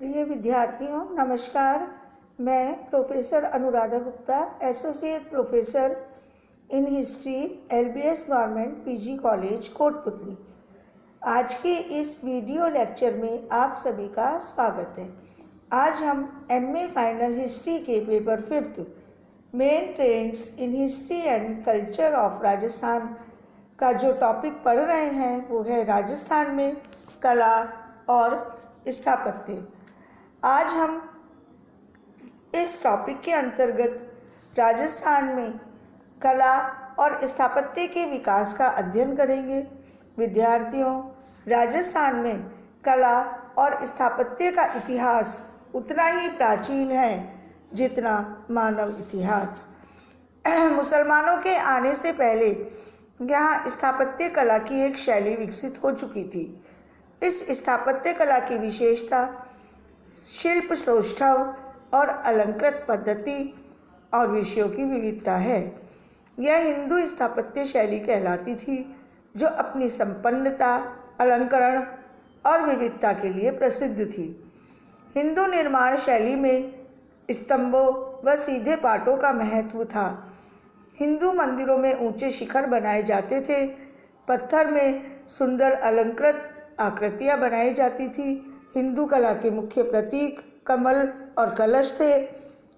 प्रिय विद्यार्थियों नमस्कार। मैं professor Anuradha Gupta, associate professor in history, LBS government PG college Kotputli. आज के इस वीडियो लेक्चर में आप सभी का स्वागत है। आज हम MA फाइनल हिस्ट्री के paper 5 main trends in history and culture of Rajasthan का जो टॉपिक पढ़ रहे हैं वो है राजस्थान में कला और स्थापत्य। आज हम इस टॉपिक के अंतर्गत राजस्थान में कला और स्थापत्य के विकास का अध्ययन करेंगे। विद्यार्थियों, राजस्थान में कला और स्थापत्य का इतिहास उतना ही प्राचीन है जितना मानव इतिहास। मुसलमानों के आने से पहले यहाँ स्थापत्य कला की एक शैली विकसित हो चुकी थी। इस स्थापत्य कला की विशेषता शिल्प सौष्ठव और अलंकृत पद्धति और विषयों की विविधता है। यह हिंदू स्थापत्य शैली कहलाती थी, जो अपनी संपन्नता, अलंकरण और विविधता के लिए प्रसिद्ध थी। हिंदू निर्माण शैली में स्तंभों व सीधे पाटों का महत्व था। हिंदू मंदिरों में ऊंचे शिखर बनाए जाते थे। पत्थर में सुंदर अलंकृत आकृतियां बनाई जाती थी। हिंदू कला के मुख्य प्रतीक कमल और कलश थे।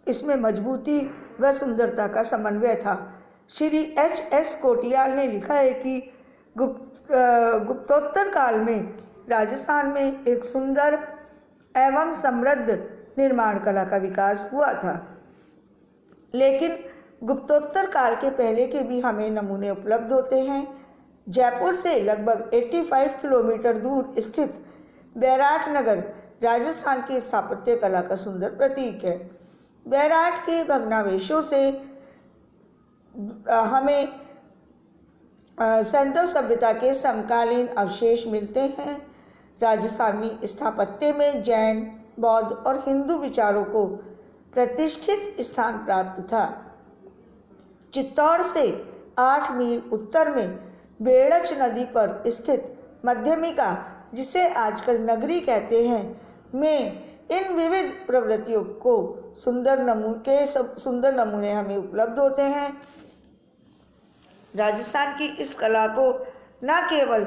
इसमें मजबूती व सुंदरता का समन्वय था। श्री HS कोटियाल ने लिखा है कि गुप्तोत्तर काल में राजस्थान में एक सुंदर एवं समृद्ध निर्माण कला का विकास हुआ था। लेकिन गुप्तोत्तर काल के पहले के भी हमें नमूने उपलब्ध होते हैं। जयपुर से लगभग 85 किलोमीटर दूर स्थित बैराट नगर राजस्थान की स्थापत्य कला का सुंदर प्रतीक है। बैराट के भग्नावशेषों से हमें सैंधव सभ्यता के समकालीन अवशेष मिलते हैं। राजस्थानी स्थापत्य में जैन, बौद्ध और हिंदू विचारों को प्रतिष्ठित स्थान प्राप्त था। चित्तौड़ से 8 मील उत्तर में बेड़च नदी पर स्थित मध्यमिका, जिसे आजकल नगरी कहते हैं, में इन विविध प्रवृत्तियों को सुंदर नमूने हमें उपलब्ध होते हैं। राजस्थान की इस कला को न केवल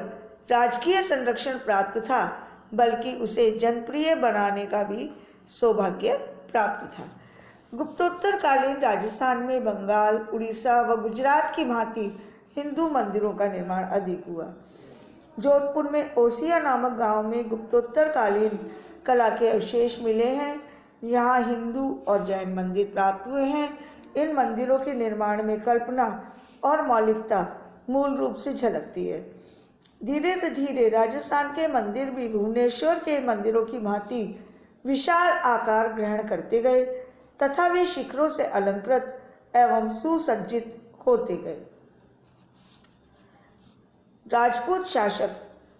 राजकीय संरक्षण प्राप्त था, बल्कि उसे जनप्रिय बनाने का भी सौभाग्य प्राप्त था। गुप्तोत्तरकालीन राजस्थान में बंगाल, उड़ीसा व गुजरात की भांति हिंदू मंदिरों का निर्माण अधिक हुआ। जोधपुर में ओसिया नामक गांव में गुप्तोत्तरकालीन कला के अवशेष मिले हैं। यहाँ हिंदू और जैन मंदिर प्राप्त हुए हैं। इन मंदिरों के निर्माण में कल्पना और मौलिकता मूल रूप से झलकती है। धीरे धीरे राजस्थान के मंदिर भी भुवनेश्वर के मंदिरों की भांति विशाल आकार ग्रहण करते गए तथा वे शिखरों से अलंकृत एवं सुसज्जित होते गए। राजपूत शासक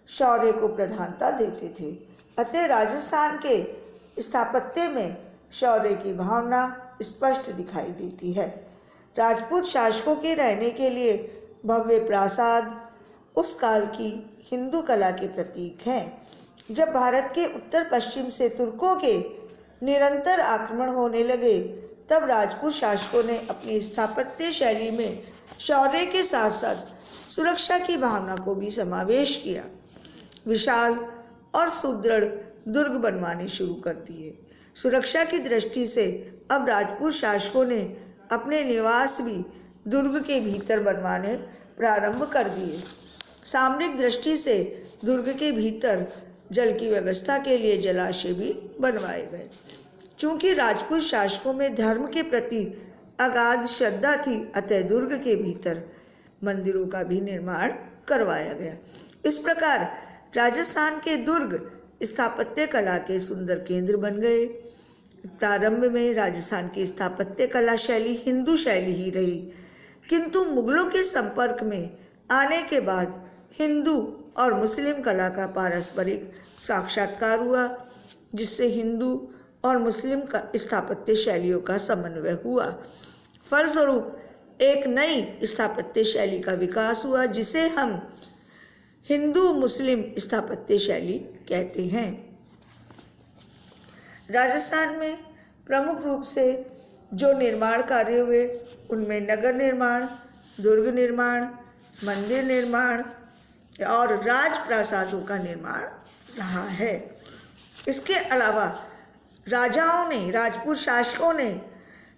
शौर्य को प्रधानता देते थे, अतः राजस्थान के स्थापत्य में शौर्य की भावना स्पष्ट दिखाई देती है। राजपूत शासकों के रहने के लिए भव्य प्रासाद उस काल की हिंदू कला के प्रतीक हैं। जब भारत के उत्तर पश्चिम से तुर्कों के निरंतर आक्रमण होने लगे, तब राजपूत शासकों ने अपनी स्थापत्य शैली में शौर्य के साथ साथ सुरक्षा की भावना को भी समावेश किया। विशाल और सुदृढ़ दुर्ग बनवाने शुरू कर दिए। सुरक्षा की दृष्टि से अब राजपूत शासकों ने अपने निवास भी दुर्ग के भीतर बनवाने प्रारंभ कर दिए। सामरिक दृष्टि से दुर्ग के भीतर जल की व्यवस्था के लिए जलाशय भी बनवाए गए। चूंकि राजपूत शासकों में धर्म के प्रति अगाध श्रद्धा थी, अतः दुर्ग के भीतर मंदिरों का भी निर्माण करवाया गया। इस प्रकार राजस्थान के दुर्ग स्थापत्य कला के सुंदर केंद्र बन गए। प्रारंभ में राजस्थान की स्थापत्य कला शैली हिंदू शैली ही रही, किंतु मुगलों के संपर्क में आने के बाद हिंदू और मुस्लिम कला का पारस्परिक साक्षात्कार हुआ, जिससे हिंदू और मुस्लिम स्थापत्य शैलियों का समन्वय हुआ। फलस्वरूप एक नई स्थापत्य शैली का विकास हुआ, जिसे हम हिंदू मुस्लिम स्थापत्य शैली कहते हैं। राजस्थान में प्रमुख रूप से जो निर्माण कार्य हुए उनमें नगर निर्माण, दुर्ग निर्माण, मंदिर निर्माण और राजप्रासादों का निर्माण रहा है। इसके अलावा राजाओं ने, राजपूत शासकों ने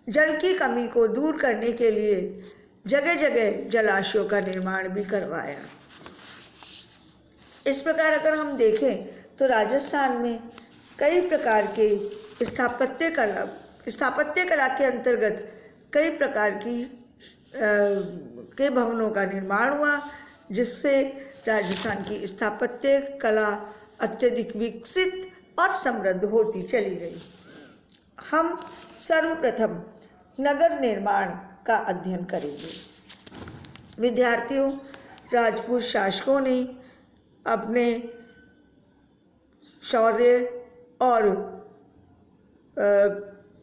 जल की कमी को दूर करने के लिए जगह जगह जलाशयों का निर्माण भी करवाया। इस प्रकार अगर हम देखें तो राजस्थान में कई प्रकार के स्थापत्य कला के अंतर्गत कई प्रकार के भवनों का निर्माण हुआ, जिससे राजस्थान की स्थापत्य कला अत्यधिक विकसित और समृद्ध होती चली गई। हम सर्वप्रथम नगर निर्माण का अध्ययन करेंगे। विद्यार्थियों, राजपूत शासकों ने अपने शौर्य और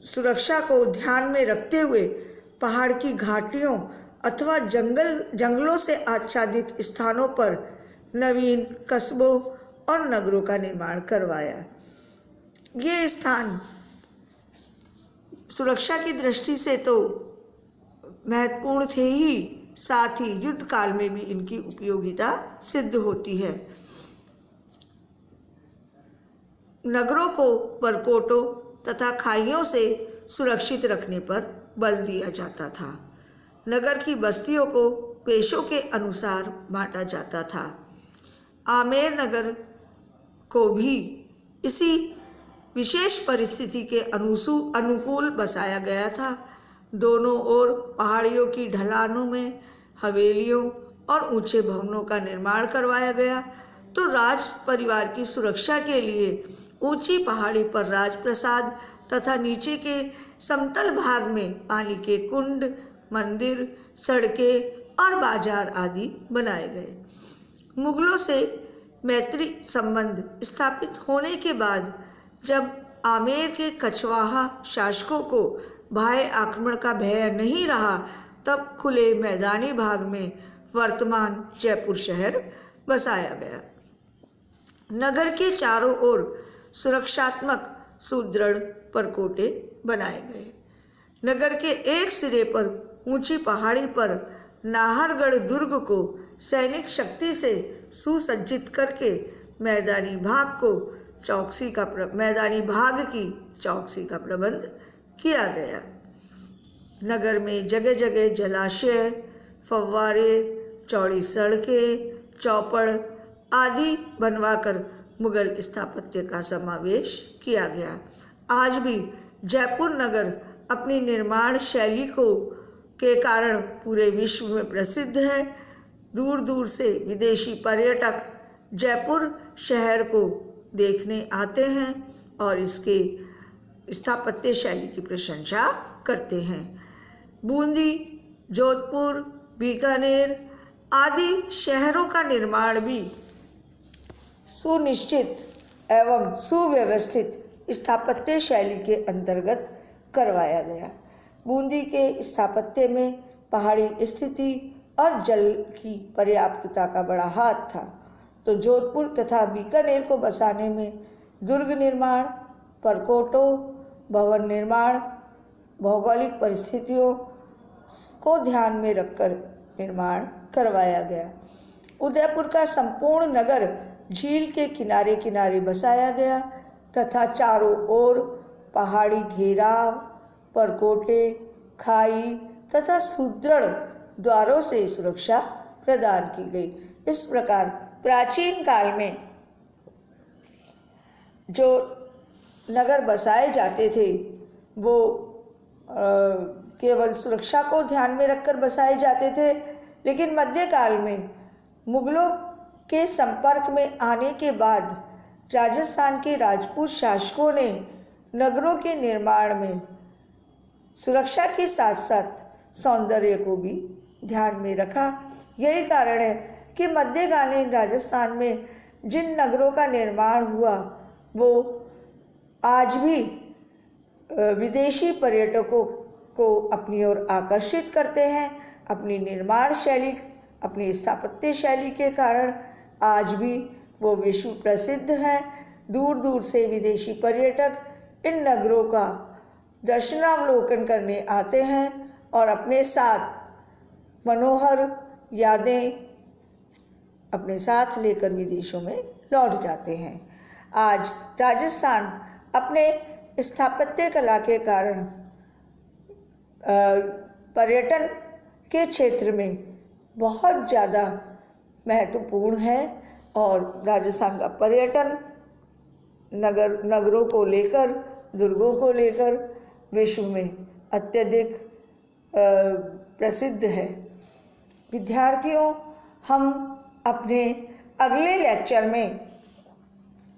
सुरक्षा को ध्यान में रखते हुए पहाड़ की घाटियों अथवा जंगलों से आच्छादित स्थानों पर नवीन कस्बों और नगरों का निर्माण करवाया। ये स्थान सुरक्षा की दृष्टि से तो महत्वपूर्ण थे ही, साथ ही युद्ध काल में भी इनकी उपयोगिता सिद्ध होती है। नगरों को परकोटों तथा खाइयों से सुरक्षित रखने पर बल दिया जाता था। नगर की बस्तियों को पेशों के अनुसार बांटा जाता था। आमेर नगर को भी इसी विशेष परिस्थिति के अनुकूल बसाया गया था। दोनों ओर पहाड़ियों की ढलानों में हवेलियों और ऊंचे भवनों का निर्माण करवाया गया। तो राज परिवार की सुरक्षा के लिए ऊंची पहाड़ी पर राजप्रसाद तथा नीचे के समतल भाग में पानी के कुंड, मंदिर, सड़कें और बाजार आदि बनाए गए। मुगलों से मैत्री संबंध स्थापित होने के बाद जब आमेर के कछवाहा शासकों को बाह्य आक्रमण का भय नहीं रहा, तब खुले मैदानी भाग में वर्तमान जयपुर शहर बसाया गया। नगर के चारों ओर सुरक्षात्मक सुदृढ़ परकोटे बनाए गए। नगर के एक सिरे पर ऊंची पहाड़ी पर नाहरगढ़ दुर्ग को सैनिक शक्ति से सुसज्जित करके मैदानी भाग की चौकसी का प्रबंध किया गया। नगर में जगह जगह जलाशय, फव्वारे, चौड़ी सड़कें, चौपड़ आदि बनवाकर मुगल स्थापत्य का समावेश किया गया। आज भी जयपुर नगर अपनी निर्माण शैली के कारण पूरे विश्व में प्रसिद्ध है। दूर दूर से विदेशी पर्यटक जयपुर शहर को देखने आते हैं और इसके स्थापत्य शैली की प्रशंसा करते हैं। बूंदी, जोधपुर, बीकानेर आदि शहरों का निर्माण भी सुनिश्चित एवं सुव्यवस्थित स्थापत्य शैली के अंतर्गत करवाया गया। बूंदी के स्थापत्य में पहाड़ी स्थिति और जल की पर्याप्तता का बड़ा हाथ था, तो जोधपुर तथा बीकानेर को बसाने में दुर्ग निर्माण, परकोटों, भवन निर्माण, भौगोलिक परिस्थितियों को ध्यान में रखकर निर्माण करवाया गया। उदयपुर का संपूर्ण नगर झील के किनारे किनारे बसाया गया तथा चारों ओर पहाड़ी घेराव, परकोटे, खाई तथा सुदृढ़ द्वारों से सुरक्षा प्रदान की गई। इस प्रकार प्राचीन काल में जो नगर बसाए जाते थे वो केवल सुरक्षा को ध्यान में रखकर बसाए जाते थे, लेकिन मध्यकाल में मुगलों के संपर्क में आने के बाद राजस्थान के राजपूत शासकों ने नगरों के निर्माण में सुरक्षा के साथ साथ सौंदर्य को भी ध्यान में रखा। यही कारण है कि मध्यकालीन राजस्थान में जिन नगरों का निर्माण हुआ वो आज भी विदेशी पर्यटकों को अपनी ओर आकर्षित करते हैं। अपनी निर्माण शैली, अपनी स्थापत्य शैली के कारण आज भी वो विश्व प्रसिद्ध हैं। दूर दूर से विदेशी पर्यटक इन नगरों का दर्शनावलोकन करने आते हैं और अपने साथ मनोहर यादें अपने साथ लेकर विदेशों में लौट जाते हैं। आज राजस्थान अपने स्थापत्य कला के कारण पर्यटन के क्षेत्र में बहुत ज़्यादा महत्वपूर्ण है और राजस्थान का पर्यटन नगरों को लेकर, दुर्गों को लेकर विश्व में अत्यधिक प्रसिद्ध है। विद्यार्थियों, हम अपने अगले लेक्चर में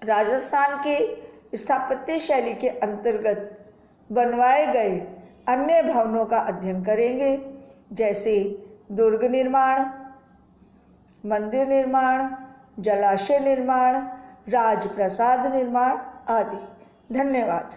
राजस्थान के स्थापत्य शैली के अंतर्गत बनवाए गए अन्य भवनों का अध्ययन करेंगे, जैसे दुर्ग निर्माण, मंदिर निर्माण, जलाशय निर्माण, राजप्रसाद निर्माण आदि। धन्यवाद।